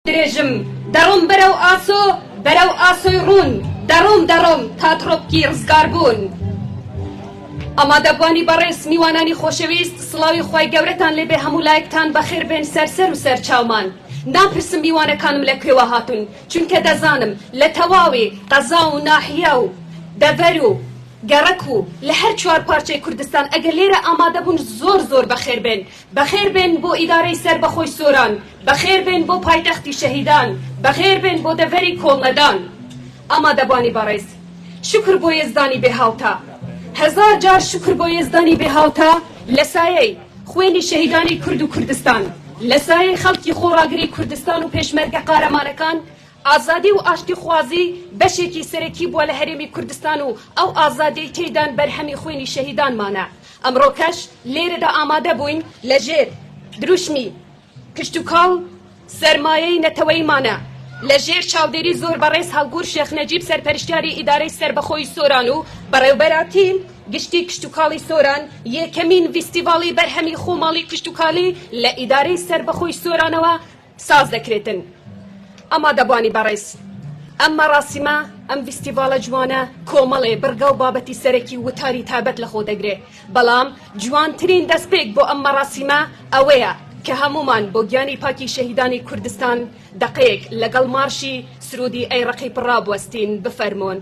درێژم دەڕۆم بەرەو ئاسۆ بەرەو ئاسۆی ڕوون دەڕۆم تا تڕۆپکی ڕزگار بوون. ئامادەبوانی بەڕێز میوانانی خۆشەویست، سڵاوی خوای گەورەتان لێبێ هەموو لایەکتان بەخێر بێن سەرسەر و سەرچاومان. ناپرسم میوانەکانم لەکوێوە هاتوون، چونکە دەزانم لە تەواوی قەزا و ناحیە و دەڤەر و گەڕەک و لە هەر چوار پارچەی کوردستان ئەگەر لێرە ئامادە بوون زۆر بەخێر بێن. بەخێر بێن بۆ ئیدارەی سەربەخۆی سۆران، بەخێر بێن بۆ پایتەختی شەهیدان، بەخێر بێن بۆ دەڤەری کۆڵنەدان. ئامادەبوانی بەڕێز، شکر بۆ یێزدانی بێهاوتا، هەزار جار شکر بۆ یێزدانی بێهاوتا لە سایەی خوێنی شەهیدانی کورد و کوردستان، لە سایەی خەڵکی خۆڕاگری کوردستان و پێشمەرگە قارەمانەکان. ئازادی و ئاشتی خوازی بەشێکی سەرەکی بووە لە هەرێمی کوردستان و ئەو ئازادی تێدان بەرهەمی خوێنی شەهیدانمانە. ئەمڕۆکەش لێرەدا ئامادە بووین لەژێر دروشمی کشتوکاڵ سەرمایەی نەتەوەیمانە، لەژێر چاودێری زۆر بەڕێز هەڵگور شێخ نەجیب سەرپەرشتیاری ئیدارەی سەربەخۆی سۆران و بەڕێوەبەراتیم گشتی کشتوکاڵی سۆران یەکەمین فیستیڤاڵی بەرهەمی خۆماڵی کشتوکاڵی لە ئیدارەی سەربەخۆی سۆرانەوە ساز دەکرێتن. ئامادەبوانی بەڕێز، ئەم مەراسیمە ئەم فیستیڤاڵە جوانە کۆمەڵێ بڕگە و بابەتی سەرەکی وتاری تایبەت لە خۆ دەگرێ، بەڵام جوانترین دەستپێک بۆ ئەم مەراسیمە ئەوەیە کە هەمومان بۆ گیانی پاکی شەهیدانی کوردستان دەقەیەک لەگەڵ مارشی سرودی ئەیڕەقی پڕابوەستین. بفەرمۆن.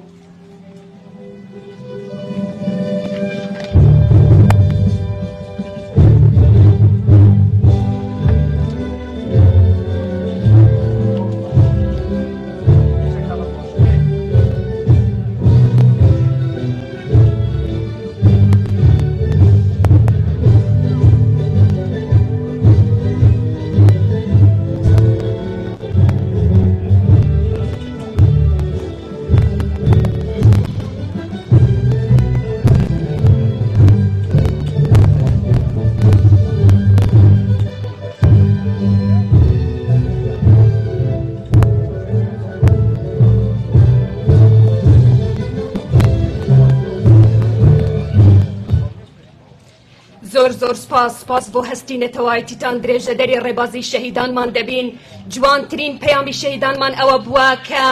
زۆر سپاس بۆ هەستینەتەوایەتیتان درێژە دەری ڕێبازی شەهیدانمان دەبین. جوانترین پەیامی شەهیدانمان ئەوە بووە کە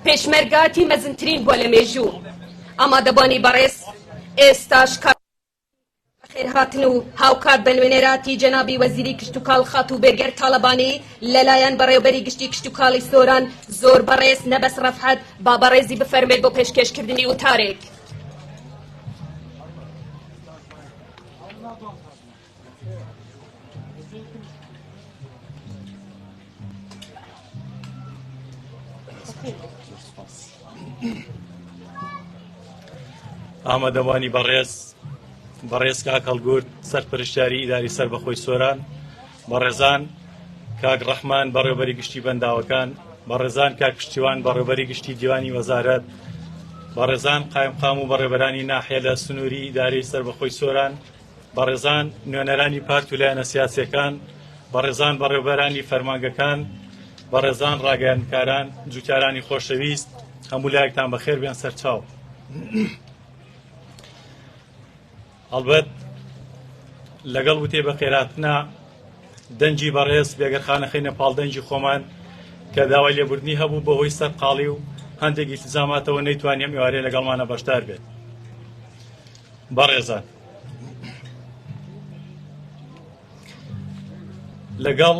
پێشمەرگاتی مەزنترین بووە لە مێژوو. ئامادەبوانی بەڕێز، ئێستاش خێرهاتن و هاوکات بە نوێنێراتی جەنابی وەزیری کشتوکاڵ خات و بێرگەر تاڵەبانی لەلایەن بەڕێوەبەری گشتی کشتوکاڵی سۆران زۆر بەڕێز نەبەس ڕەفعەت با بەڕێزی بفەرمێت بۆ پێشکەشکردنی وتارێک. ئامادەبوانی بەڕێز کاک هەڵگورد سەرپەرشتیاری ئیداری سەربەخۆی سۆران، بەڕێزان کاک ڕەحمان بەڕێوەبەری گشتی بەنداوەکان، بەڕێزان کاک پشتیوان بەڕێوەبەری گشتی دیوانی وەزارەت، بەڕێزان قایمقام و بەڕێوەبەرانی ناحیە لە سنووری ئیداری سەربەخۆی سۆران، بەڕێزان نوێنەرانی پارت و لایەنە سیاسیەکان، بەڕێزان بەڕێوەبەرانی فەرمانگەکان، بەڕێزان ڕاگەیاندکاران، جوتیارانی خۆشەویست، هەموو لایەکتان بەخێر بێن سەرچاو. هەڵبەت لەگەڵ وتێ بە خێراتنا دەنجی بەڕێز بێگەرخانەخینە پاڵدەنجی خۆمان کە داوای لێبوردنی هەبوو بەهۆی سەرقاڵی و هەندێک ئیلتیزاماتەوە نەیتوانیم ئێوارێ لەگەڵمانە بەشدار بێت. بەڕێزان، لەگەڵ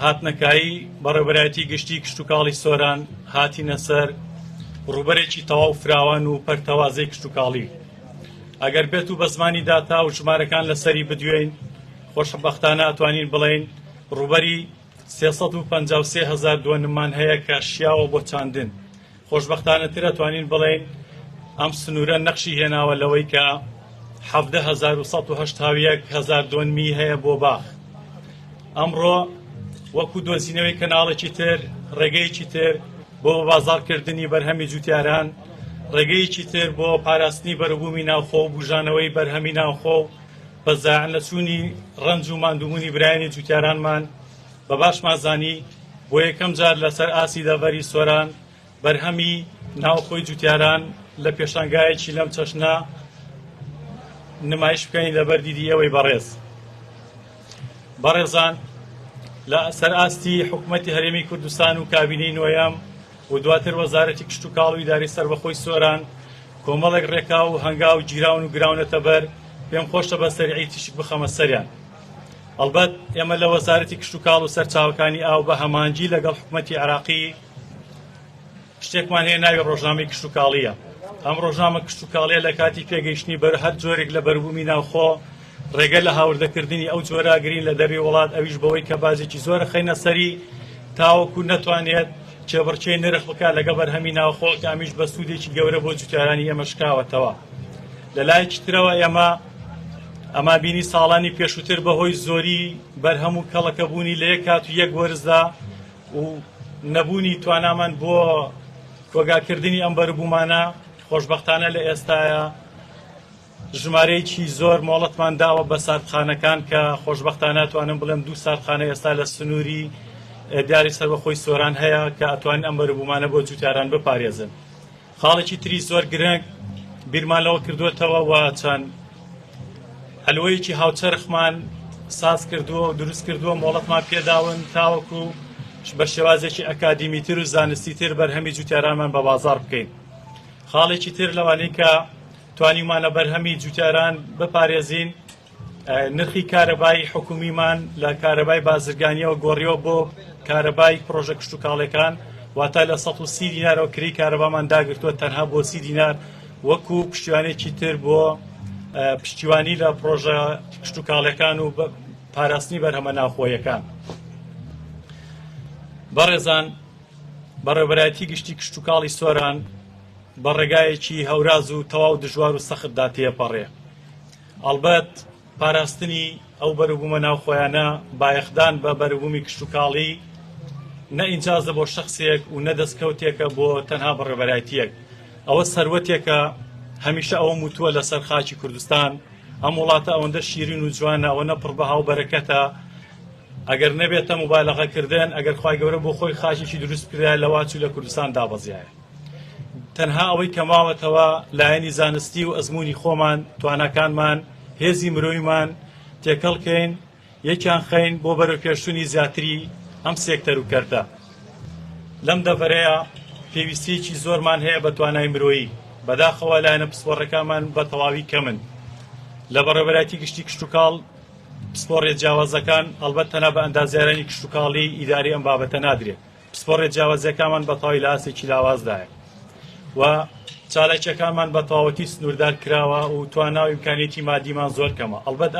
هاتنەکایی بەڕێوەبەرایەتی گشتی کشتوکاڵی سۆران هاتینە سەر ڕووبەرێکی تەواو فراوان و پەرتەوازەی کشتوکاڵی. ئەگەر بێت و بە زمانی داتا و ژمارەکان لەسەری بدوێن، خۆشبەختانە ئەتوانین بڵێن ڕووبەری 353,000 دووەنممان هەیە کە شیاوە بۆ چاندن. خۆشبەختانە تر ئەتوانین بڵێن ئەم سنوورە نەخشی هێناوە لەوەی کە 17,181,000 دووەنمی هەیە بۆ باخ. ئەمڕۆ وەکو دۆزینەوەی کەناڵێکی تر، ڕێگەیەکی تر بۆ بازاڕکردنی بەرهەمی جوتیاران، ڕێگەیەکی تر بۆ پاراستنی بەرەبوومی ناوخۆ و بژانەوەی بەرهەمی ناوخۆ و بەزاعن لە چوونی ڕەنج و ماندووبوونی برایانی جوتیارانمان بە باشمان زانی بۆ یەکەم جار لەسەر ئاسی دەڤەری سۆران بەرهەمی ناوخۆی جوتیاران لە پێشانگایەکی لەم چەشنە نمایش بکەین لەبەر دیدی ئەوەی بەڕێز. بەڕێزان، لە سەرئاستی حکوومەتی هەرێمی کوردستان و کابینەی نوێیەم و دواتر وەزارەتی کشت و کاڵ و ئیداری سەربەخۆی سۆران کۆمەڵێک ڕێکا و هەنگاو گیراون و گراونەتە بەر پێم خۆشە بە سەریعی تیشک بخەمە سەریان. ئەلبەت ئێمە لە وەزارەتی کشت و کاڵ و سەرچاوەکانی ئاو بە هەمانجی لەگەڵ حکوومەتی عێراقی شتێکمان هەیە ناوی ڕۆژنامەی کشت و کاڵیە. ئەم ڕۆژنامە کشت و کاڵیە لە کاتی پێگەیشتنی بەر هەر جۆرێک لە بەربوومی ناوخۆ ڕێگە لە هاوردەکردنی ئەو جۆراگرین لە دەروی وڵات، ئەویش بەوەی کە بازێکی زۆرە خەینە سەری تاوەکو نەتوانێت چێبڕچێ نرخ بکات لەگە بەرهەمی ناوخۆ کە ئەمیش بە سوودێکی گەورە بۆ جوتیارانی ئێمە شکاوەتەوە. لە لایەکی ترەوە ئەمە بینی ساڵانی پێشووتر بەهۆی زۆری بەرهەم و کەڵەکەبوونی لە یەک کات و یەک وەرزدا و نەبوونی توانامان بۆ کۆگاکردنی ئەم بەربوومانە خۆشبەختانە لە ئێستاە ژمارەیەکی زۆر مۆڵەتمان داوە بە ساردخانەکان کە خۆشبەختانە توانم بڵێم 2 ساردخانە ئێستا لە سنووری دیاری سەربەخۆی سۆران هەیە کە ئەتوانین ئەم بەربوومانە بۆ جوتیاران بپارێزن. خاڵێکی تری زۆر گرنگ بیرمانەوە کردوێتەوە و چەند هەلوەیەکی هاوچەرخمان ساز کردووە و دروست کردووە مۆڵەتمان پێداون تاوەکو بە شێوازێکی ئەکادیمیتر و زانستیتر بەرهەمی جوتیارانمان بە بازار بکەین. خاڵێکی تر لەوانەی کە توانیمانە بەرهەمی جوتیاران بپارێزین نرخی کارەبای حکومیمان لە کارەبای بازرگانیەوە گۆڕیەوە بۆ کارەبای پرۆژە کشت و کاڵەکان واتە لە 130 دینارەوە کری کارەبامان داگرتووە تەنها بۆ 30 دینار وەکو پشتیوانێکی تر بۆ پشتیوانی لە پرۆژە کشت و کاڵەکان و پاراستنی بەرهەمە ناوخۆیەکان. بەڕێزان بەڕێوەبەرایەتی گشتی کشت و کاڵی سۆران بە ڕێگایەکی هەوراز و تەواو دژوار و سەختدا تێپەڕێ. ئەلبەت پاراستنی ئەو بەرەبوومە ناوخۆیانە بایەخدان بە بەرەبوومی کشت و کاڵی نە ئینجازە بۆ شەخصێک و نە دەستکەوتێکە بۆ تەنها بەڕێوەبەرایەتیەک. ئەوە سەروەتێکە هەمیشە ئەوە موتووە لەسەر خاکی کوردستان. ئەم وڵاتە ئەوەندە شیرین و جوانە، ئەوە نەپڕ بە هاو بەرەکەتە، ئەگەر نەبێتە مبالەغەکردن، ئەگەر خوای گەورە بۆ خۆی خاچێکی دروست کرایە لە واچ و لە کوردستان دابەزیایە. تەنها ئەوەی کە ماوەتەوە لایەنی زانستی و ئەزمموی خۆمان توانەکانمان هێزی مرۆیمان تێکەڵکەین یەکیان خەین بۆ بەرەوپێشتنی زیاتری ئەم سێکتەر و کەرتە. لەم دەڤەرەیە پێویستیەکی زۆرمان هەیە بە توانای مرۆیی، بەداخەوە لایەنە پسپۆڕەکانمان بە تەواوی کەمن. لە بەڕێوەبەرایەتی گشتی کشت و کاڵ پسپۆڕێ جیاوازەکان ئەلبەت تەنها بە ئەندازیارانی کشت و کاڵی ئیداری ئەم بابەتە نادرێت. پسپۆڕێ جیاوازەکانمان بە تەواوی لە ئاسێکی لاوازدایە و چالاکیەکانمان بە تەواوەتی سنووردار کراوە و توانای و ئیمکانیەتی مادیمان زۆر کەمە. ئەلبەت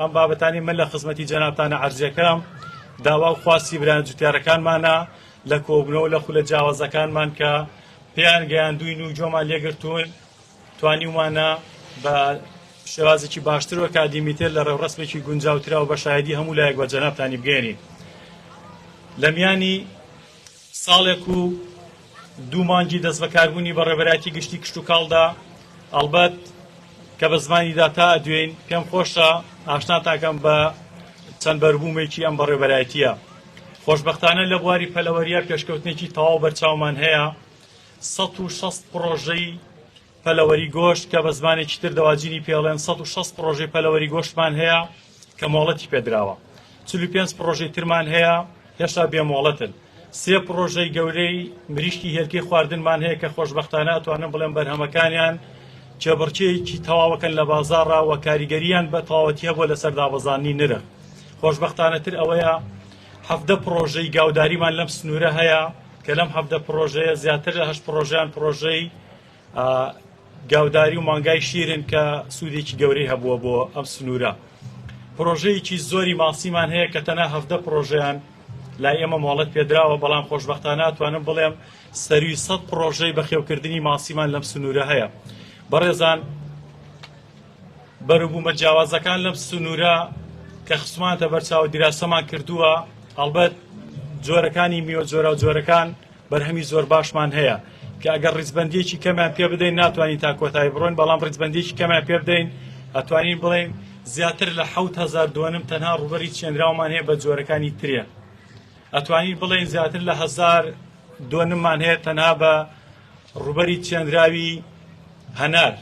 ئەم بابەتانی من لە خزمەتی جەنابتانە عەرزیەکەم داوا و خواستی برایان جوتیارەکانمانە لە کۆبوونەوە لە خولە جیاوازەکانمان کە پێیان گەیاندوین و جۆمان لێگرتوون توانیمانە بە شێوازێکی باشتر و ئەکادیمیتر لە ڕێوڕەسمێکی گونجاوترا و بە شایەدی هەموو لایەک بە جەنابتانی بگەێنین. لە میانی ساڵێک و 2 مانگی دەست بەکاربوونی بەڕێوەبەرایەتی گشتی کشت و کاڵدا ئەلبەت کە بە زمانیدا تا ئەدوێن پێم خۆشە ئاشناتاکەم بە چەند بەربوومێکی ئەم بەڕێوەبەرایەتیە. خۆشبەختانە لە بواری پەلەوەریە پێشکەوتنێکی تەواو بەرچاومان هەیە 160 پرۆژەی پەلەوەری گۆشت کە بە زمانێکی تر دەواجینی پێڵێن 160 پرۆژەی پەلەوەری گۆشتمان هەیە کە مۆڵەتی پێدراوە. 45 پرۆژەی ترمان هەیە هێشتا بێمۆڵەتن. 3 پرۆژەی گەورەی مریشکی هێلکەی خواردنمان هەیە کە خۆشبەختانە ئەتوانن بڵێن بەرهەمەکانیان چێبڕچێکی تەواوەکەن لە بازاڕا و کاریگەریان بە تەواوەتی هەبووە لەسەر دابەزانی نرخ. خۆشبەختانەتر ئەوەیە 17 پرۆژەی گاوداریمان لەم سنوورە هەیە کە لەم 17 پرۆژەیە زیاتر لە 8 پرۆژیان پرۆژەی گاوداری و مانگای شیرن کە سوودێکی گەورەی هەبووە بۆ ئەم سنوورە. پرۆژەیەکی زۆری ماسیمان هەیە کە تەنها 17 پرۆژەیان لای ئێمە مۆڵەت پێدراوە، بەڵام خۆشبەختانە توانم بڵێم سەروی 100 پرۆژەی بەخێوکردنی ماسیمان لەم سنوورە هەیە. بەڕێزان بەرەبوومە جیاوازەکان لەم سنوورە کە خسومانتە بەرچاو دیراسەمان کردووە، ئەلبەت جۆرەکانی میوە جۆرە و جۆرەکان بەرهەمی زۆر باشمان هەیە کە ئەگەر ڕیزبەندیەکی کەمیان پێ بدەین ناتوانین تا کۆتایی بڕۆین، بەڵام ڕیزبەندیەکی کەمیان پێ بدەین ئەتوانین بڵێین زیاتر لە 7,000 دووەنم تەنها ڕوبەری چێنراومان هەیە بە جۆرەکانی ترێ. ئەتوانین بڵێن زیاتر لە 1000 دووەنممان هەیە تەنها بە ڕوبەری چێنراوی هەنار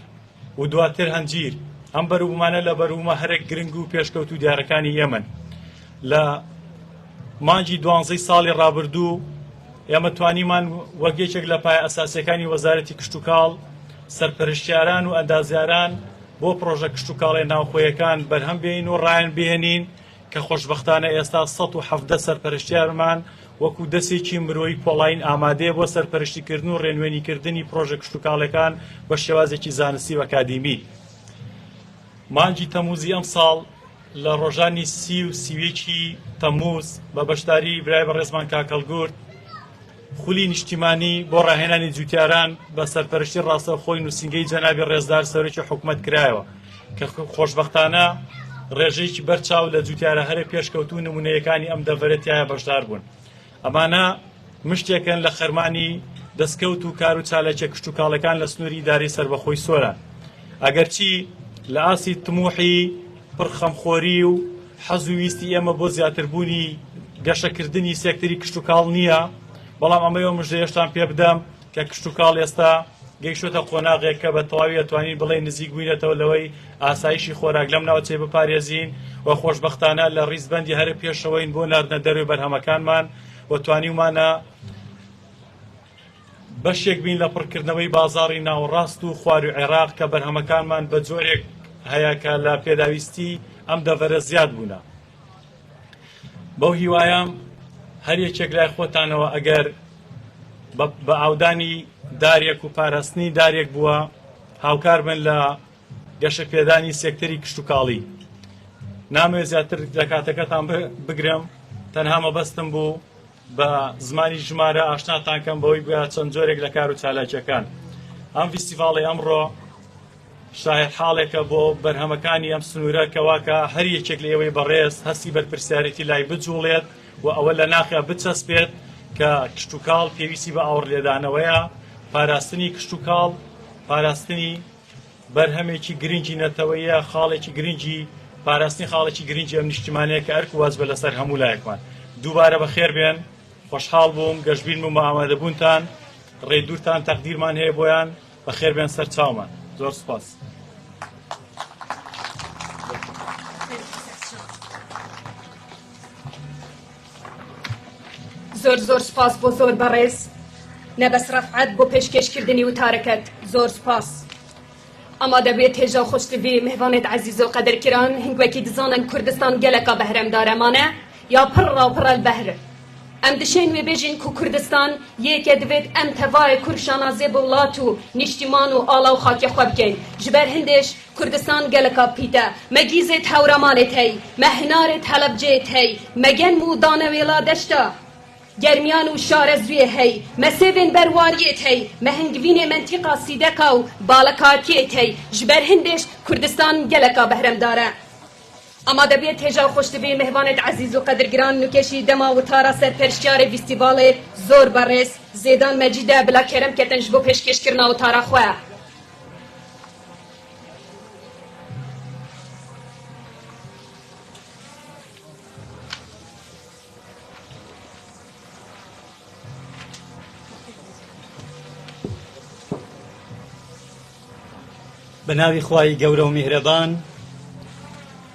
و دواتر هەنجیر. ئەم بەرەبوومانە لە بەرەبوومە هەرێک گرنگ و پێشکەوت و دیارەکانی ئێمن. لە مانجی 12 ساڵی ڕابردوو ئێمە توانیمان وەک یەکێک لە پایە ئەساسیەکانی وەزارەتی کشت و کاڵ سەرپەرشتیاران و ئەندازیاران بۆ پرۆژە کشت و کاڵی ناوخۆیەکان بەرهەم بێنین و ڕایان بهێنین کە خۆشبەختانە ئێستا 117 سەرپەرشتیارمان وەکو دەستێکی مرۆیی پۆڵین ئامادەیە بۆ سەرپەرشتیکردن و ڕێنوێنیکردنی پرۆژە کشت و کاڵەکان بە شێوازێکی زانستی و ئەکادیمی. مانجی تەمووزی ئەم ساڵ لە ڕۆژانی 30 و 31 تەمووز بە بەشداری برای بەڕێزمان کاکەڵگورد خولی نیشتیمانی بۆ ڕاهێنانی جوتیاران بە سەرپەرشتی ڕاستەوخۆی نووسینگەی جەنابی ڕێزدار سەرۆکی حکوومەت کرایەوە کە خۆشبەختانە ڕێژەیەکی بەرچاو لە جوتیارە هەرە پێشکەوتوو نمونەیەکانی ئەم دەڤەرەتیایە بەشدار بوون. ئەمانە مشتێکن لە خەرمانی دەستکەوت و کار و چالاکیە کشت و کاڵەکان لە سنووری ئیدارەی سەربەخۆی سۆران. ئەگەرچی لە ئاسی تموحی پڕخەمخۆری و حەز و ویستی ئێمە بۆ زیاتربوونی گەشەکردنی سێکتەری کشت و کاڵ نییە، بەڵام ئەمەوە مژدەیەشتان پێ بدەم کە کشت و کاڵ ئێستا گەیشتۆتە قۆناغێک کە بە تەواوی ئەتوانین بڵێ نزیک بووینەتەوە لەوەی ئاسایشی خۆراک لەم ناوچێ بپارێزین و خۆشبەختانە لە ڕیزبەندی هەرە پێشەوەین بۆ ناردنە دەروی بەرهەمەکانمان و توانیمانە بەشێک بین لە پڕکردنەوەی بازاڕی ناوەڕاست و خوار و عێراق کە بەرهەمەکانمان بە جۆرێک هەیە کە لە پێداویستی ئەم دەڤەرە زیاد بوونە. بەو هیوایەم هەر یەکێک لای خۆتانەوە ئەگەر بە ئاودانی دارێک و پاراستنی دارێک بووە هاوکار بن لە گەشە پێدانی سێکتەری کشت و کاڵی. نامەوێت زیاتر لە کاتەکەتان بگرم، تەنها مەبەستم بوو بە زمانی ژمارە ئاشناتان کەم بەوەی بووە چەند جۆرێک لە کار و چالاکیەکان. ئەم فیستیڤاڵی ئەمڕۆ شاهد حاڵێکە بۆ بەرهەمەکانی ئەم سنوورە کەواکە هەر یەکێک لە ئێوەی بەڕێز هەستی بەرپرسیارەتی لای بجوڵێت و ئەوە لە ناخیا بچەسپێت کە کشت و کاڵ پێویستی بە ئاوڕلێدانەوەیە. پاراستنی کشت و کاڵ پاراستنی بەرهەمێکی گرنگی نەتەوەیە، خاڵێکی گرنگی پاراستنی خاڵێکی گرنگی ئەم نیشتیمانەیە کە ئەرک واز بە لەسەر هەموو لایەکمان. دووبارە بەخێر بێن، خۆشحاڵ بووم گەشتبین بووم بە ئامادەبوونتان، ڕێدوورتان تەقدیرمان هەیە بۆیان، بەخێر بێن سەر چاومان. زۆر سپاس. زۆر سپاس بۆ زۆر بەڕێز نەبەس ڕەفعەت بۆ پێشکەشکردنی وتارەکەت. زۆر سپاس. ئەما دەبێت هێژە و خۆشتوی میهوانێت عەزیز و قەدرکران هەنگوەکی دزانن کوردستان گەلەکە بەهرەمدارەمانە یا پڕڕا و پڕە البەهر. ئەم دشێن وێ بێژین کو کوردستان یەکێ دەبێت ئەم تەڤایە کورشانازێ بە وڵات و نیشتیمان و ئاڵا و خاکێ خۆ بکەین. ji ber hindêş کوردستان geleka pîte me gîzê hewramanê hey me hinarê helebcê hey me gen û danewêla deşta germiyan û şarezviyê hey me sêvên berwariyê hey me hingivînê mentîqa sîdeka û balekatiyê hey ji ber hindêş کوردستان geleka behremdar e. ئەما دەبێت هێژا و خۆشتبێ میهوانێت عەزیز و قەدرگران نوکێشی دەما وتارە سەرپەرشتیارê فیستیڤالê زۆر بەڕێز زێدان مەجیدە بلا کەرم کەتن ji بۆ پێشکەشکردنا وتارە xwe. بە ناوی خوای گەورە و میهرەبان،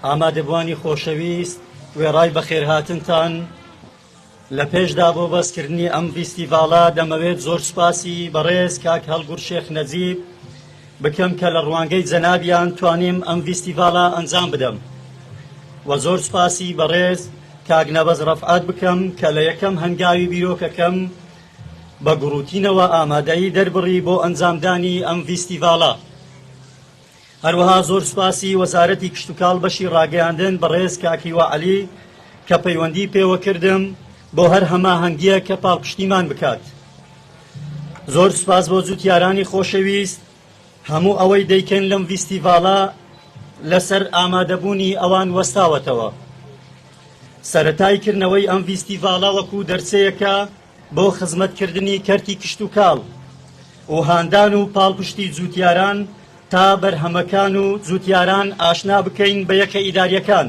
ئامادەبوانی خۆشەویست وێڕای بەخێرهاتنتان لە پێشدا بۆ بەسکردنی ئەم فیستیڤاڵە دەمەوێت زۆر سوپاسی بەڕێز کاک هەڵگوڕ شێخ نەجیب بکەم کە لە ڕوانگەی جەنابیان توانیم ئەم فیستیڤاڵە ئەنجام بدەم و زۆر سوپاسی بەڕێز کاک نەبەز ڕەفعات بکەم کە لە یەکەم هەنگاوی بیرۆکەکەم بە گوڕوتینەوە ئامادەیی دەربڕی بۆ ئەنجامدانی ئەم فیستیڤاڵە. هەروەها زۆر سوپاسی وەزارەتی کشت و کاڵ بەشی ڕاگەیاندن بەڕێز کاکیوە عەلی کە پەیوەندی پێوە کردم بۆ هەر هەماهەنگیە کە پاڵپشتیمان بکات. زۆر سوپاس بۆ جوتیارانی خۆشەویست هەموو ئەوەی دەیکەن لەم فیستیڤاڵە لەسەر ئامادەبوونی ئەوان وەستاوەتەوە. سەرەتای کردنەوەی ئەم فیستیڤاڵە وەکو دەرسەیەکە بۆ خزمەتکردنی کەرتی کشت و کاڵ و هاندان و پاڵپشتی جوتیاران تا بەرهەمەکان و جوتیاران ئاشنا بکەین بە یەکە ئیداریەکان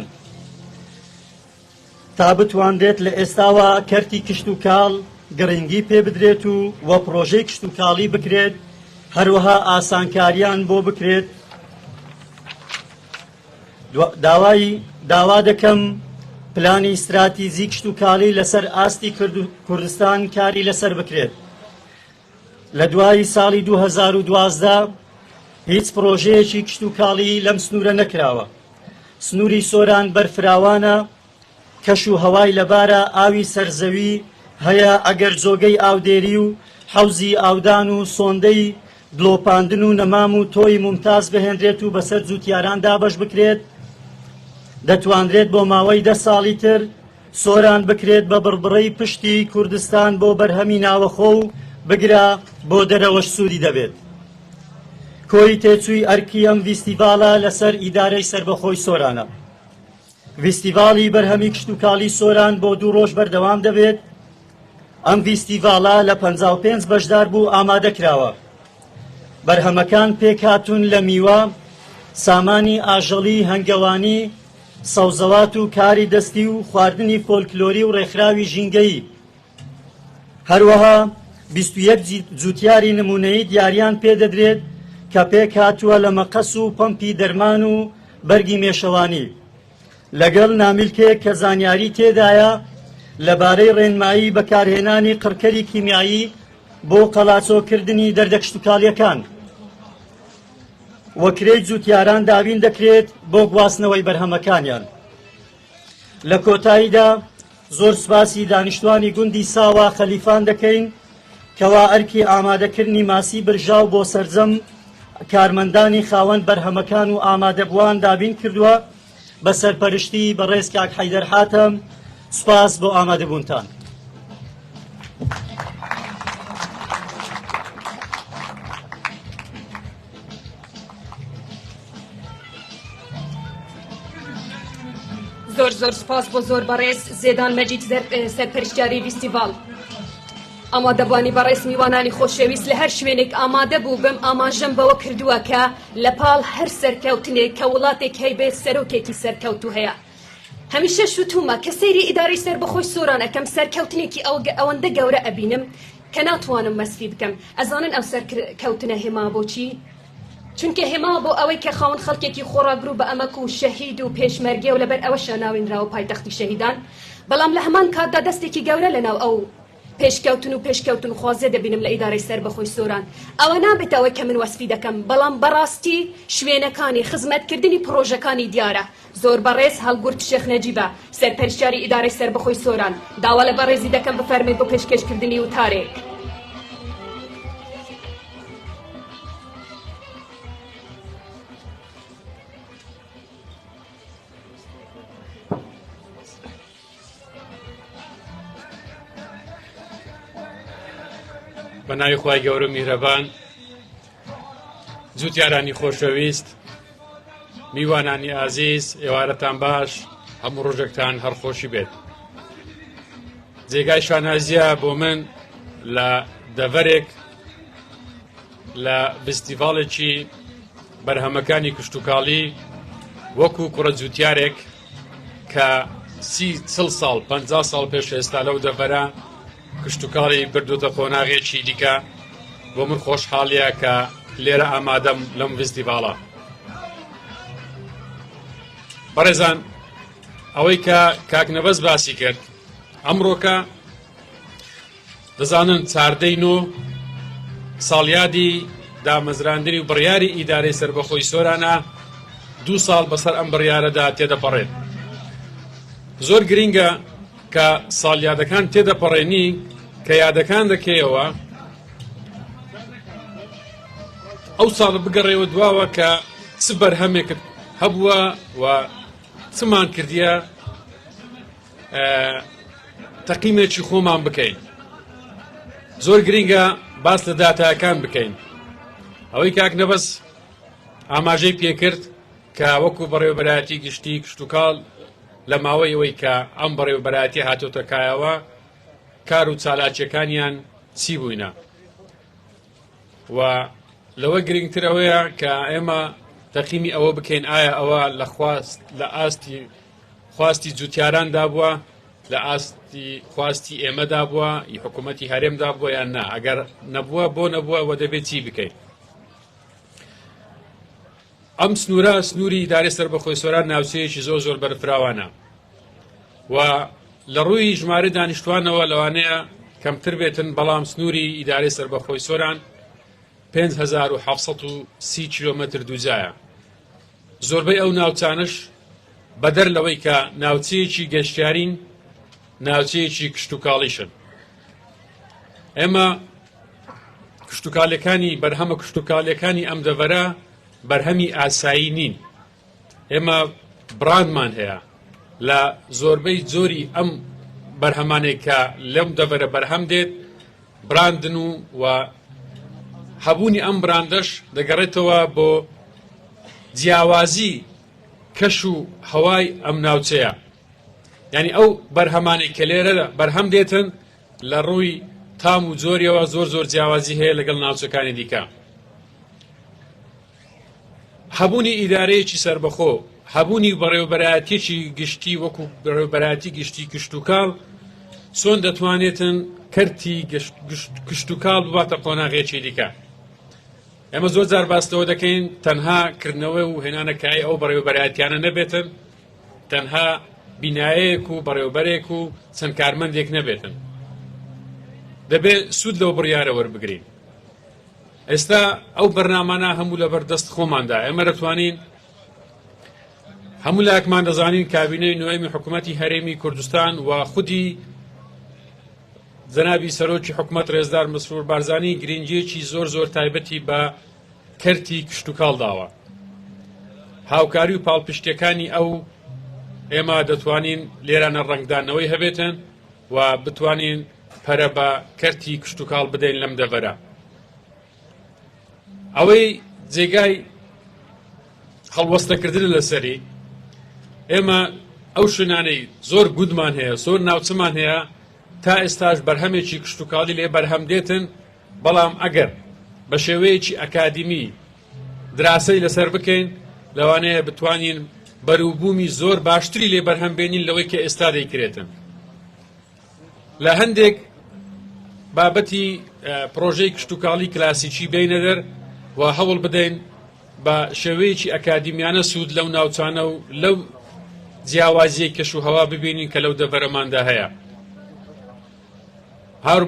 تا بتواندێت لە ئێستاوە کەرتی کشت و کاڵ گرنگی پێ بدرێت و وە پرۆژەی کشت و کاڵی بکرێت، هەروەها ئاسانکاریان بۆ بکرێت. داوا دەکەم پلانی استراتیژی کشت و کاڵی لەسەر ئاستی کوردستان کاری لەسەر بکرێت. لە دوای ساڵی 2012 هیچ پرۆژەیەکی کشت و کاڵی لەم سنوورە نەکراوە. سنووری سۆران بەرفراوانە، کەش و هەوای لەبارە، ئاوی سەرزەوی هەیە، ئەگەر جۆگەی ئاودێری و حەوزی ئاودان و سۆندەی دڵۆپاندن و نەمام و تۆی ممتاز بهێنرێت و بەسەر جووتیاران دابەش بکرێت، دەتوانرێت بۆ ماوەی 10 ساڵی تر سۆران بکرێت بە بڕبڕەی پشتی کوردستان بۆ بەرهەمی ناوەخۆ و بگرا بۆ دەرەوەش سوودی دەبێت. کۆی تێچووی ئەرکی ئەم ڤیستیڤالە لەسەر ئیدارەی سربەخۆی سۆرانە. ڤیستیڤاڵی بەرهەمی کشت و کاڵی سۆران بۆ 2 ڕۆژ بەردەوام دەبێت. ئەم ڤیستیڤالە لە 55 بەشدار بوو ئامادەکراوە. بەرهەمەکان پێکهاتوون لە میوە، سامانی ئاژەڵی، هەنگەوانی، سەوزەوات و کاری دەستی و خواردنی فۆلکلۆری و ڕێکخراوی ژینگەیی. هەروەها 21 جووتیاری نمونەیی دیاریان پێدەدرێت کە پێک هاتووە لە مەقەس و پەمپی دەرمان و بەرگی مێشەوانی، لەگەڵ نامیلکێک کە زانیاری تێدایە لەبارەی ڕێنمایی بەکارهێنانی قڕکەری کیمیایی بۆ قەڵاچۆکردنی دەردەکشتوکاڵیەکان. وەکرەی جووتیاران دابین دەکرێت بۆ گواستنەوەی بەرهەمەکانیان. لە کۆتاییدا زۆر سپاسی دانیشتوانی گوندی ساوا خەلیفان دەکەین کەوا ئەرکی ئامادەکردنی ماسی برژاو بۆ سەرجەم کارمەندانی خاوەن بەرهەمەکان و ئامادەبووان دابین کردووە بە سەرپەرشتی بەڕێز کاک حەیدەر حاتەم. سوپاس بۆ ئامادەبوونتان. زۆر سپاس بۆ زۆر بەڕێز زێدان مەجید سەرپەرشتیاری ڤیستیڤاڵ. ئامادەبوانی بەڕێز میوانانی خۆشەویست لە هەر شوێنێک ئامادە بوو بم ئاماژەم بەوە کردووە کە لە پاڵ هەر سەرکەوتنێک کە وڵاتێک هەیبێت سەرۆکێکی سەرکەوتو هەیە. هەمیشە شوتومە کە سەیری ئیدارەی سەربەخۆی سۆران ئەەکەم سەرکەوتنێکی ئەوەندە گەورە ئەبینم کە ناتوانم مەسفی بکەم. ئەزانن ئەو سەرکەوتنە هێما بۆچی؟ چونکە هێما بۆ ئەوەی کە خاوەن خەڵکێکی خۆڕاگرو بە ئەمەک و شەهید و پێشمەرگێ و لەبەر ئەوەشە ناوێنراوە پایتەختی شەهیدان. بەڵام لە هەمان کاتدا دەستێکی گەورە لەناو ئەو پێشکەوتن و خوازێ دەبینم لە ئیدارەی سەربەخۆی سۆران. ئەوە نابێتەوە کە من وەسفی دەکەم، بەڵام بەڕاستی شوێنەکانی خزمەتکردنی پرۆژەکانی دیارە. زۆر بەڕێز هەڵگورت شێخ نەجیبە سەرپەرشتیاری ئیدارەی سەربەخۆی سۆران داوا لە بەڕێزی دەکەم بفەرمێت بۆ پێشکەشکردنی وتارێک. بە ناوی خوای گەورە میهرەبان، جووتیارانی خۆشەویست، میوانانی ئازیز، ئێوارەتان باش، هەموو ڕۆژێکتان هەرخۆشی بێت. جێگای شانازیە بۆ من لە دەڤەرێک لە فستیڤاڵێکی بەرهەمەکانی کشتوکاڵی وەکو کوڕە جووتیارێک کە 30 ساڵ 50 ساڵ پێش ئێستا لەو دەڤەرە کشتوکاڵی بردوتە قۆناغێکی دیکە. بۆ من خۆشحاڵیە کە لێرە ئامادەم لەم فستیڤاڵە. بەڕێزان، ئەوەی کە کاک نەبەست باسی کرد ئەمڕۆکە دەزانن 14 ساڵیادی دامەزراندنی و بڕیاری ئیدارەی سەربەخۆی سۆرانە 2 ساڵ بەسەر ئەم بڕیارەدا تێدەپەڕێت. زۆر گرینگە کە ساڵیادەکان تێدەپەڕێنی کە یادەکان دەکەیەوە ئەو ساڵ بگەڕێەوە دواوە کە چ بەرهەمێکت هەبووە و چمان کردیە تەقیمێکی خۆمان بکەین. زۆر گرینگە باس لە داتایەکان بکەین. ئەوەی کاک نەبەست ئاماژەی پێکرد کە وەکو بەڕێوەبەرایەتی گشتی کشتوکاڵ لە ماوەی ئەوەی کە ئەم بەڕێوەبەرایەتی هاتۆتە کایەوە کار و چالاکیەکانیان چی بووینە. و لەوە گرنگتر ئەوەیە کە ئێمە تەقیمی ئەوە بکەین ئایا ئەوە لە ئاستی خواستی جووتیاراندا بووە، لە ئاستی خواستی ئێمەدا بووە، حکوومەتی هەرێمدا بووە یان نا. ئەگەر نەبووە بۆ نەبووە وە دەبێت چی بکەین. ئەم سنوورە سنووری ئیدارەی سەربەخۆی سۆران ناوچەیەکی زۆر بەرفراوانە. و لە ڕووی ژمارە دانیشتوانەوە لەوانەیە کەمتر بێتن بەڵام سنووری ئیدارەی سەربەخۆی سۆران 5730 کیلۆمەتر دووجایە. زۆربەی ئەو ناوچانش بەدەر لەوەی کە ناوچەیەکی گەشتیارین ناوچەیەکی کشتتوکاڵیشن. ئێمە کشتتوکالەکانی بەرهەمە کشتتوکالەکانی ئەم دەڤەرە بەرهەمی ئاسایی نین. ئێمە براندمان هەیە لە زۆربەی جۆری ئەم بەرهەمانێک کە لەم دەڤەرە بەرهەم دێت براندن و هەبوونی ئەم براندەش دەگەڕێتەوە بۆ جیاوازی کەش و هەوای ئەم ناوچەیە. یعنی ئەو بەرهەمانێک کە لێرە بەرهەم دێتن لە ڕووی تام و جۆریەوە زۆر زۆر جیاوازی هەیە لەگەڵ ناوچەکانی دیکە. هەبوونی ئیدارەیەکی سەربەخۆ، هەبوونی بەڕێوەبەرایەتیەکی گشتی وەکو بەڕێوەبەرایەتی گشتی کشتتوکاڵ چۆن دەتوانێتن کەرتی کشتتوکاڵ بباتە قۆناغێکی دیکە. ئێمە زۆر جار باستەوە دەکەین تەنها کردنەوە و هێنانەکای ئەو بەڕێوەبەرایەتیانە نەبێتن، تەنها بینایەک و بەڕێوەبەرێک و چەند کارمەندێک نەبێتن. دەبێت سوود لەو بڕیارە وەربگرین. ئێستا ئەو بەرنامانە هەموو لە بەردەست خۆماندا. ئێمە دەتوانین هەموو لایەکمان دەزانین کابینەی نوێمی حکوومەتی هەرێمی کوردستان و خودی جەنابی سەرۆکی حکوومەت ڕێزدار مسرور بارزانی گرنگیەکی زۆر زۆر تایبەتی بە کەرتی کشتتوکاڵ داوە. هاوکاری و پاڵپشتەکانی ئەو ئێمە دەتوانین لێرانە ڕنگدانەوەی هەبێتن و بتوانین پەرە بە کەرتی کشتتوکاڵ بدەین لەم دەڤەرە. ئەوەی جێگای هەڵوەستەکردن لەسەری ئێمە ئەو شوێنانەی زۆر گودمان هەیە، زۆر ناوچەمان هەیە تا ئێستاش بەرهەمێکی کشتتوکاڵی لێ بەرهەم دێتن، بەڵام ئەگەر بە شێوەیەکی ئەکادیمی دراسەی لەسەر بکەین لەوانەیە بتوانین بەرووبوومی زۆر باشتری لێ بەرهەم بێنین لەوەی کە ئێستا دەیکرێتن. لە هەندێک بابەتی پرۆژەی کشتتوکاڵی کلاسیکی بینە دەر و هەوڵ بدەین بە شێوەیەکی ئەکادیمیانە سوود لەو ناوچانە و لەو جیاوازیە کەش و هەوا ببینین کە لەو دەڤەرەماندا هەیە.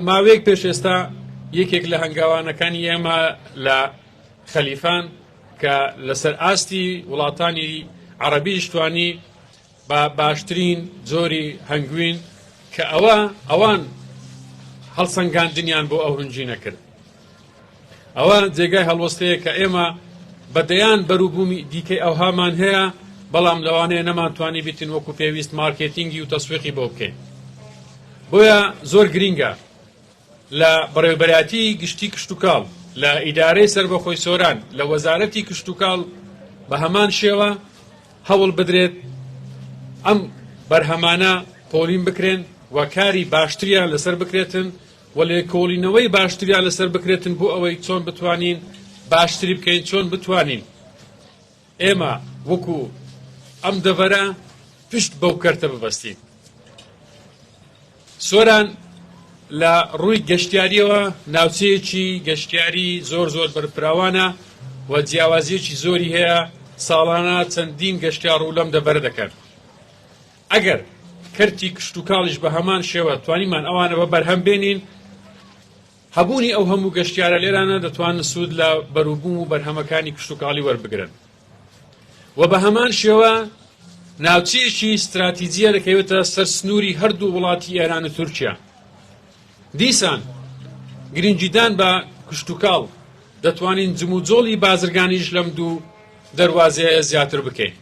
ماوەیەک پێش ئێستا یەکێک لە هەنگاوانەکانی ئێمە لە خەلیفان کە لەسەر ئاستی وڵاتانی عەرەبی شتوانی بە باشترین جۆری هەنگوین کە ئەوان هەڵسەنگاندنیان بۆ ئەو هەنجینە کرد. ئەوە جێگای هەڵوەستەیە کە ئێمە بەدەیان بەرووبوومی دیکەی ئەوهامان هەیە، بەڵام لەوانەیە نەمانتوانی بیتن وەکو پێویست مارکێتینگی و تەسویقی بۆ بکەین. بۆیە زۆر گرینگە لە بەڕێوەبەرایەتی گشتی کشتتوکاڵ، لە ئیدارەی سەربەخۆی سۆران، لە وەزارەتی کشتتوکاڵ بە هەمان شێوە هەوڵ بدرێت ئەم بەرهەمانە پۆلین بکرێن و کاری باشتریان لەسەر بکرێتن و لێکۆڵینەوەی باشتریان لەسەر بکرێتن بۆ ئەوەی چۆن بتوانین باشتری بکەین، چۆن بتوانین ئێمە وەکو ئەم دەڤەرە پشت بەو کەرتە ببەستین. سۆران لە ڕووی گەشتیاریەوە ناوچەیەکی گەشتیاری زۆر زۆر بەرپراوانە و جیاوازیەکی زۆری هەیە، ساڵانە چەندین گەشتیار و لەم دەڤەرە دەکەن. ئەگەر کەرتی کشتتوکاڵیش بە هەمان شێوە توانیمان ئەوانە بە بەرهەم بێنین، هەبوونی ئەو هەموو گەشتیارە لێرانە دەتوانن سوود لە بەرووبووم و بەرهەمەکانی کشتتوکاڵی وەربگرن و بە هەمان شێوە ناوچەیەکی استراتیجیە دەکەوێتە سەر سنووری هەردوو وڵاتی ئێران و تورکیا. دیسان گرنگیدان بە کشتتوکاڵ دەتوانین جموجۆڵی بازرگانیش لەم دوو دەواازەیە زیاتر بکەین.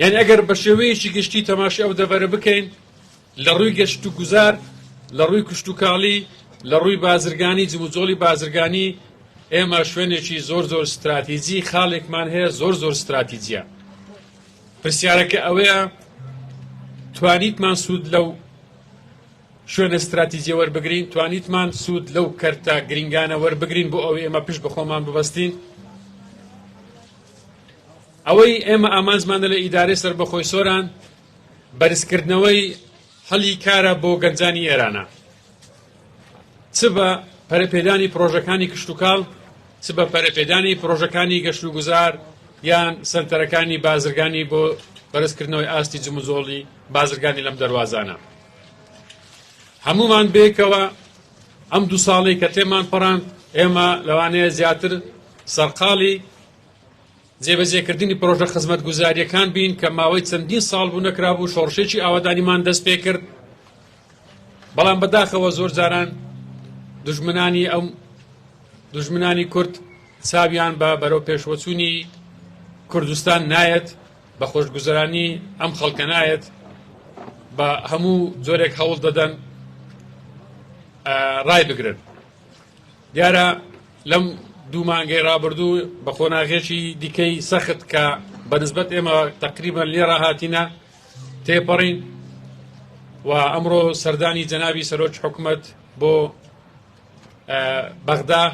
یعنی ئەگەر بە شێوەیەکی گشتی تەماشای ئەو دەڤەرە بکەین لە ڕووی گەشت و گوزار، لە ڕووی کشتتوکاڵی، لە ڕووی بازرگانی، جموجۆڵی بازرگانی، ئێمە شوێنێکی زۆر زۆر استراتیجی خاڵێکمان هەیە، زۆر زۆر استراتیجیە. پرسیارەکە ئەوەیە توانیتمان سوود لەو شوێنە استراتیجیە وەربگرین، توانیتمان سوود لەو کەرتە گرنگانە وەربگرین بۆ ئەوەی ئێمە پشت بە خۆمان ببەستین. ئەوەی ئێمە ئامانجمانە لە ئیدارەی سەربەخۆی سۆران بەرزکردنەوەی هەڵی کارە بۆ گەنجانی ئێرانە، چ بە پەرەپێدانی پرۆژەکانی کشتتوکاڵ، چ بە پەرەپێدانی پرۆژەکانی گەشت و گوزار یان سەنتەرەکانی بازرگانی بۆ بەرزکردنەوەی ئاستی جموزۆڵی بازرگانی لەم دەواازانە. هەمومان بێکەوە ئەم 2 ساڵی کە تێمان پەڕان ئێمە لەوانەیە زیاتر سەرقاڵی جێبەجێکردنی پرۆژە خزمەتگوزاریەکان بین کە ماوەی چەندین ساڵ بوو نەکرابوو، شۆڕشێکی ئاوادانیمان دەست پێ کرد. بەڵام بەداخەوە زۆر جاران دوژمنانی کورد چاویان بە بەرەو پێشوەچوونی کوردستان نایەت، بە خۆشگوزەرانی ئەم خەڵکە نایەت، بە هەموو جۆرێک هەوڵ دەدەن ڕای بگرن. دیارە لەم 2 مانگەی ڕابردوو بە خۆناغێکی دیکەی سەخت کە بەنسبەت ئێمە تقریبەن لێرە هاتینە تێپەڕین و ئەمڕۆ سەردانی جەنابی سەرۆک حکوومەت بۆ بەغدا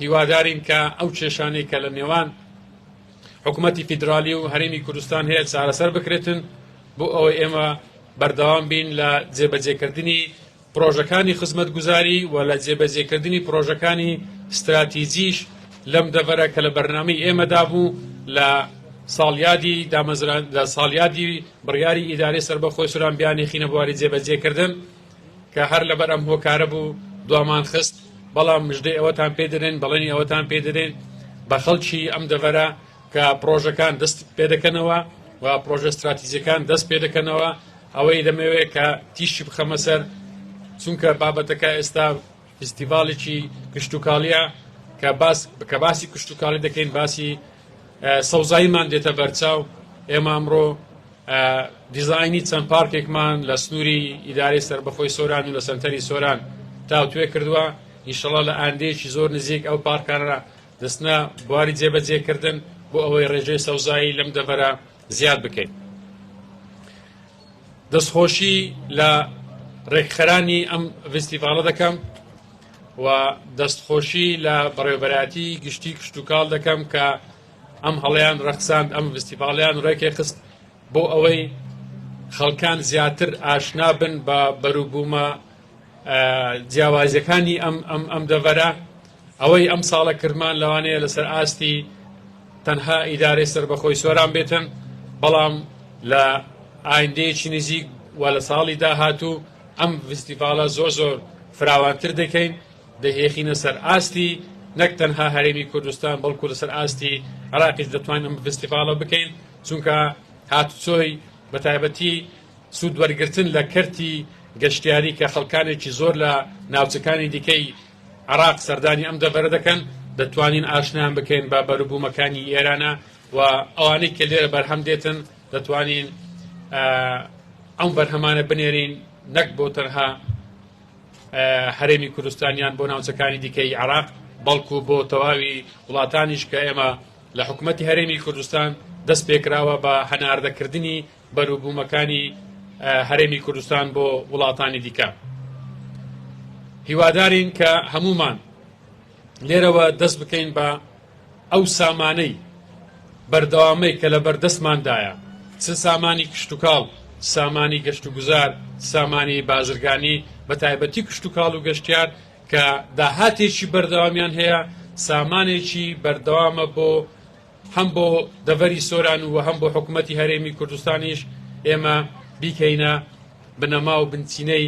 هیوادارین کە ئەو کێشانەی کە لە نێوان حکوومەتی فیدرالی و هەرێمی کوردستان هەیە چارەسەر بکرێتن بۆ ئەوەی ئێمە بەردەوام بین لە جێبەجێکردنی پرۆژەکانی خزمەتگوزاری و لە جێبەجێکردنی پرۆژەکانی استراتیجیش لەم دەڤەرە کە لە بەرنامەی ئێمەدا بوو لە ساڵیادی بڕیاری ئیدارەی سەربەخۆی سووران بیانێخینە بواری جێبەجێکردن کە هەر لەبەر ئەم هۆکارە بوو دوامان خست. بەڵام مژدەی ئەوەتان پێ دەدەن، بەڵێنی ئەوەتان پێ دەدەن بە خەڵکی ئەم دەڤەرە کە پرۆژەکان دەست پێ دەکەنەوە و پرۆژە استراتیجیەکان دەست پێ دەکەنەوە. ئەوەی دەمەوێت کە تیشی بخەمە سەر، چونکە بابەتەکە ئێستا فستیڤالێکی کشتتوکاڵیە کە باسی کشتتوکاڵی دەکەین، باسی سەوزاییمان دێتە بەرچاو. ئێمە ئەمڕۆ دیزاینی چەند پارکێکمان لە سنووری ئیدارەی سەربەخۆی سۆران و لە سنتەری سۆران تاوتوێ کردووە. ئینشەڵڵا لە ئاندێکی زۆر نزیک ئەو پارکانە دەستنە بواری جێبەجێکردن بۆ ئەوەی ڕێژەی سەوزایی لەم دەڤەرە زیاد بکەین. دەستخۆشی لە ڕێکخەرانی ئەم فستیڤالە دەکەم و دەستخۆشی لە بەڕێوەبەرایەتی گشتی کشتتوکاڵ دەکەم کە ئەم هەڵەیان ڕەخساند، ئەم فستیڤاڵیان ڕێکێ خست بۆ ئەوەی خەڵکان زیاتر ئاشنا بن بە بەرووبوومە جیاوازیەکانی ئەم دەڤەرە. ئەوەی ئەم ساڵە کردمان لەوانەیە لەسەر ئاستی تەنها ئیدارەی سەربەخۆی سۆران بێتن، بەڵام لە ئایندەیەکی نزیک و لە ساڵی داهاتوو ئەم فستیڤالە زۆر فراوانتر دەکەین، دەهێخینە سەر ئاستی نەک تەنها هەرێمی کوردستان بەڵکو لەسەر ئاستی عراقیش دەتوانین ئەم فستیڤالە بکەین، چونکە هاتوچۆی بەتایبەتی سوود وەرگرتن لە کەرتی گەشتیاری کە خەڵکانێکی زۆر لە ناوچەکانی دیکەی عراق سەردانی ئەم دەڤەرە دەکەن، دەتوانین ئاشنیان بکەین بە بەرووبوومەکانی ئێرانە و ئەوانەی کە لێرە بەرهەم دێتن دەتوانین ئەم بەرهەمانە بنێرین نەک بۆ تەنها هەرێمی کوردستانیان بۆ ناوچەکانی دیکەی عراق، بەڵکو بۆ تەواوی وڵاتانیش کە ئێمە لە حکوومەتی هەرێمی کوردستان دەست پێکراوە بە هەناردەکردنی بەرووبوومەکانی هەرێمی کوردستان بۆ وڵاتانی دیکە. هیوادارین کە هەمومان لێرەوە دەست بکەین بە ئەو سامانەی بەردەوامەی کە لە بەردەستماندایە، چ سامانی کشتتوکاڵ، سامانی گەشتوگوزار، سامانی بازرگانی، بە تایبەتی کشتتوکاڵ و گەشتیار کە داهاتێکی بەردەوامیان هەیە، سامانێکی بەردەوامە بۆ هەم بۆ دەڤەری سۆران و هەم بۆ حکوومەتی هەرێمی کوردستانیش ئێمە بیکەینە بنەما و بنچینەی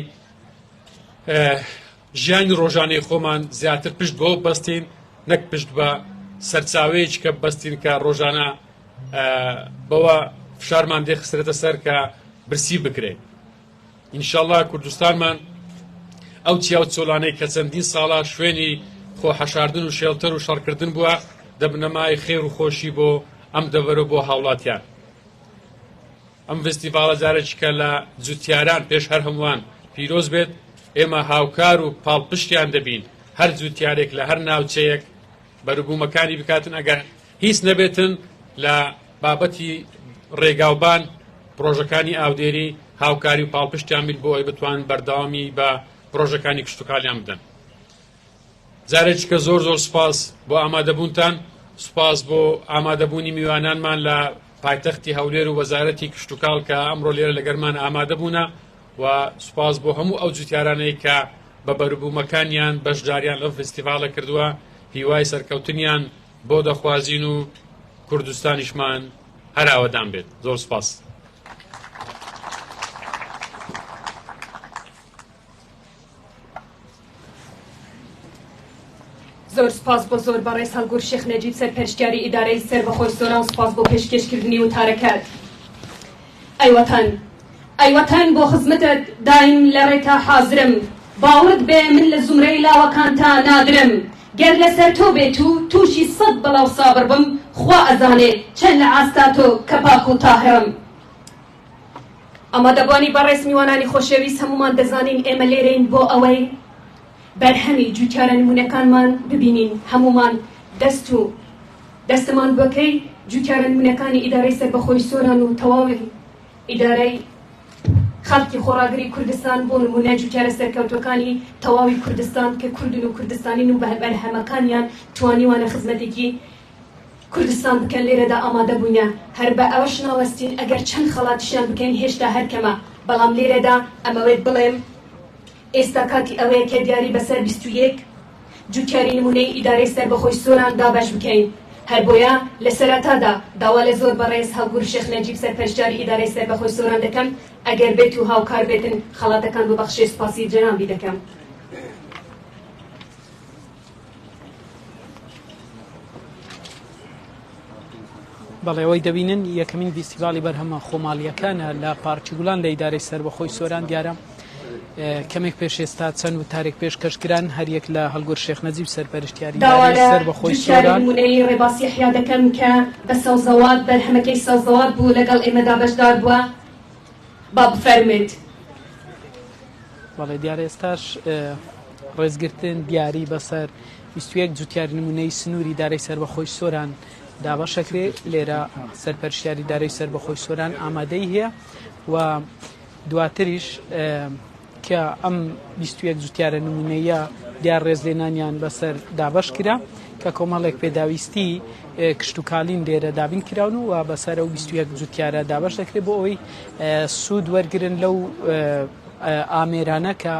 ژیانی ڕۆژانەی خۆمان زیاتر پشت بۆ بەستین، نەک پشت بە سەرچاوەیەک کە بەستین کە ڕۆژانە بەوە فشارمان دێخسترێتە سەر کە برسی بکرێت. ئینشەڵڵا کوردستانمان ئەو چیا و چۆلانەی کە چەندین ساڵە شوێنی خۆحەشاردن و شێڵتەر و شەڕکردن بووە دەبنەمای خێر و خۆشی بۆ ئەم دەڤەرە بۆ هاوڵاتیان. ئەم فستیڤالە جارێکی کە لە جوتیاران پێش هەر هەمووان پیرۆز بێت، ئێمە هاوکار و پاڵپشتیان دەبین، هەر جوتیارێک لە هەر ناوچەیەک بەرووبوومەکانی بکاتن، ئەگەر هیچ نەبێتن لە بابەتی ڕێگاوبان پرۆژەکانی ئاودێری هاوکاری و پاڵپشتیان بین بۆ ئەوی بتوانن بەردەوامی بە پرۆژەکانی کشتتوکاڵیان بدەن. جارێکی کە زۆر سوپاس بۆ ئامادەبوونتان، سوپاس بۆ ئامادەبوونی میوانانمان لە پایتەختی هەولێر و وەزارەتی کشتتوکاڵ کە ئەمڕۆ لێرە لەگەرمان ئامادەبوونە و سوپاس بۆ هەموو ئەو جوتیارانەی کە بە بەرووبوومەکانیان بەشداریان لەم فستیڤالە کردووە، هیوای سەرکەوتنیان بۆ دەخوازین و کوردستانیشمان هەراوەدان بێت. زۆر سپاس. زۆر سپاس بۆ زۆر بەڕێز هەڵگور شێخ نەجیب سەرپەرشتیاری ئیدارەی سەربەخۆی سۆران و سپاس بۆ پێشکەشکردنی وتارەکەت. ئەیوەتەن بۆ خزمەتت دایم لە ڕێتا حازرم، باوەڕت بێ من لە زومرەی لاوەکان تا نادرم، گەر لەسەر تۆ بێت و تووشی سەد بەڵاو سابر بم، خوا ئەزانێ چەند لە ئاستا تۆ کە پاک و تاهرم. ئامادەبوانی بەڕێز میوانانی خۆشەویست هەمومان دەزانین ئێمە لێرەین بۆ ئەوەی بەرهەمی جوتیارە نمونەکانمان ببینین، هەمومان دەستمان بەکەی جوتیارە نمونەکانی ئیدارەی سەربەخۆی سۆران و تەواوی ئیدارەی خەڵکی خۆڕاگری کوردستان بۆ نمونە جوتیارە سەرکەوتوەکانی تەواوی کوردستان کە کوردن و کوردستانین و بەرهەمەکانیان توانیوانە خزمەتێکی کوردستان بکەن لێرەدا ئامادە بووینە. هەر بە ئەوەش ناوەستین ئەگەر چەند خەڵاتیشیان بکەین هێشتا هەرکەمە، بەڵام لێرەدا ئەمەوێت بڵێم ئێستا کاتی ئەوەیە کە دیاری بەسەر 21 جوتیاری نمونەی ئیدارەی سەربەخۆی سۆران دابەش بکەین. هەر بۆیە لە سەرەتادا داوا لە زۆر بەڕێز هەڵگور شێخ نەجیب سەرپەرشتیاری ئیدارەی سەربەخۆی سۆران دەکەم ئەگەر بێت و هاوکار بێتن خەڵاتەکان ببەخشێ سوپاسی جەنابی دەکەم. بەڵێ ئەوەی دەبینن یەکەمین فیستیڤالی بەرهەمە خۆماڵیەکانە لە پارکی گوڵان لە ئیدارەی سەربەخۆی سۆران دیارە کەمێک پێش ئێستا چەند وتارێک پێشکەشکران هەریەک لە هەڵگور شێخ نەجیب سەرپەرشتیاری سەربەخۆی سۆران نمونەی ڕێباسی حیا دەکەم کە بە سەوزەوات بەرهەمەکەی سەوزەوات بوو لەگەڵ ئێمەدا بەشدار بووە. با بفەرمێت. بەڵێ دیارە ئێستاش ڕێزگرتن دیاری بەسەر 21 جوتیاری نمونەی سنووری ئیدارەی سەربەخۆی سۆران دابەشەکرێ. لێرە سەرپەرشتیاری ئیدارەی سەربەخۆی سۆران ئامادەی هەیە و دواتریش کە ئەم 21 جوتیارە نمونەیە دیار ڕێزلێنانیان بەسەر دابەش کرا کە کۆمەڵێک پێداویستی کشتتوکالین لێرە دابین کراون و بەسەر ئەو 21 جوتیارە دابەش دەکرێت بۆ ئەوەی سوود وەرگرن لەو ئامێرانە کە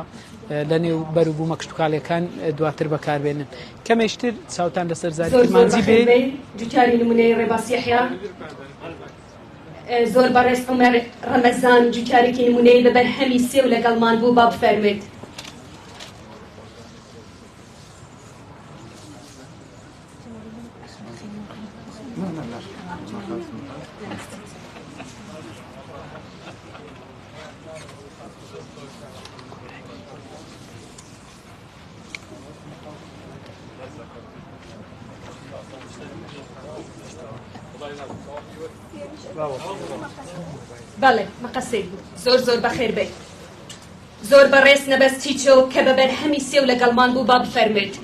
لە نێو بەروبوومە کشتتوکالەکان دواتر بەکاربێنن. کەمێشتر چاوتان لەسەر زاریمانزی بێ جوتیاری نمونەی ڕێباسی حیا زۆر بەڕێز عومەر ڕەمەزان جوتیارێکی نمونەی بە بەرهەمی سێ و لەگەڵمان بوو با بفەرمێت. بەڵێ مەقەسەی بوو. زۆر بەخێر بێت. زۆر بەڕێز نەبەستی چۆ کە بە بەرهەمی سێ و لەگەڵمان بوو با بفەرمێت.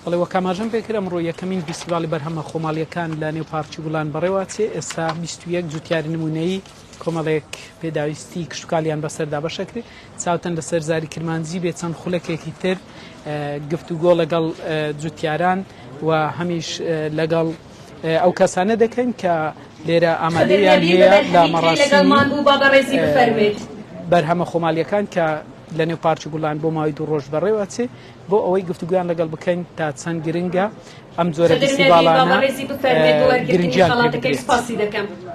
بەڵێ وەکاماژەم پێکرد ئەمڕۆ یەکەمین فیستیڤالی بەرهەمە خۆماڵیەکان لە نێو پارکی گوڵان بەڕێوەچێ. ئێستا 21 جوتیاری نمونەی کۆمەڵێک پێداویستی کشتتوکالیان بەسەردا بەشەکرێت. چاوتەن لەسەر زاری کرمانجی بێت چەند خولەکێکی تر گفتوگۆ لەگەڵ جوتیاران و هەمیش لەگەڵ ئەو کەسانە دەکەین کە لێرە ئامادەیان هەیە لە مەڕاستی بەرهەمە خۆماڵیەکان کە لە نێو پارکی گوڵان بۆ ماوەی 2 ڕۆژ بەڕێوەچێ بۆ ئەوەی گفتوگویان لەگەڵ بکەین تا چەند گرنگە ئەم جۆرە فیستیڤالانە گرنگیان پێ بدرێت.